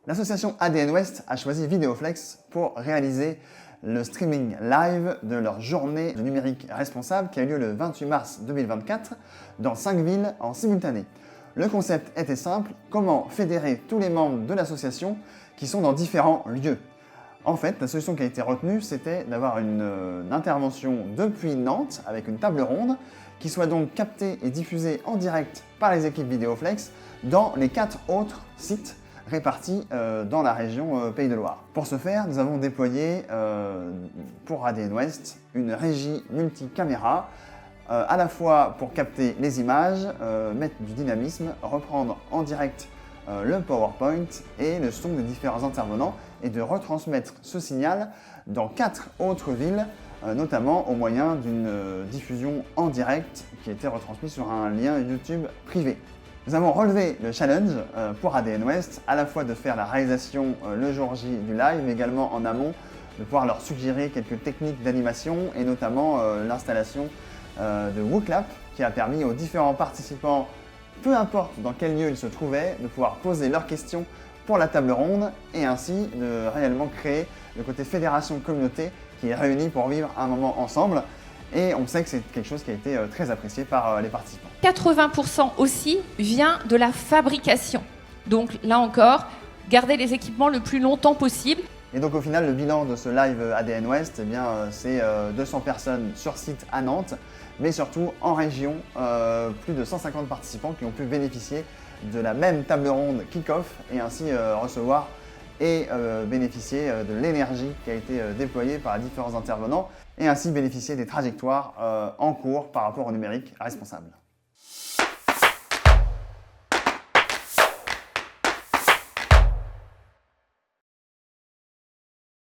L'association ADN Ouest a choisi Vidéoflex pour réaliser le streaming live de leur journée de numérique responsable qui a eu lieu le 28 mars 2024 dans 5 villes en simultané. Le concept était simple, comment fédérer tous les membres de l'association qui sont dans différents lieux. En fait, la solution qui a été retenue, c'était d'avoir une intervention depuis Nantes avec une table ronde qui soit donc captée et diffusée en direct par les équipes Vidéoflex dans les 4 autres sites répartis dans la région Pays de Loire. Pour ce faire, nous avons déployé pour ADN Ouest une régie multicaméra à la fois pour capter les images, mettre du dynamisme, reprendre en direct le PowerPoint et le son des différents intervenants et de retransmettre ce signal dans 4 autres villes, notamment au moyen d'une diffusion en direct qui était retransmise sur un lien YouTube privé. Nous avons relevé le challenge pour ADN Ouest, à la fois de faire la réalisation le jour J du live, mais également en amont, de pouvoir leur suggérer quelques techniques d'animation et notamment l'installation de WooClap qui a permis aux différents participants, peu importe dans quel lieu ils se trouvaient, de pouvoir poser leurs questions pour la table ronde et ainsi de réellement créer le côté fédération-communauté qui est réuni pour vivre un moment ensemble. Et on sait que c'est quelque chose qui a été très apprécié par les participants. 80% aussi vient de la fabrication. Donc là encore, garder les équipements le plus longtemps possible. Et donc au final, le bilan de ce live ADN Ouest, c'est 200 personnes sur site à Nantes, mais surtout en région, plus de 150 participants qui ont pu bénéficier de la même table ronde kick-off et ainsi recevoir et bénéficier de l'énergie qui a été déployée par les différents intervenants et ainsi bénéficier des trajectoires en cours par rapport au numérique responsable.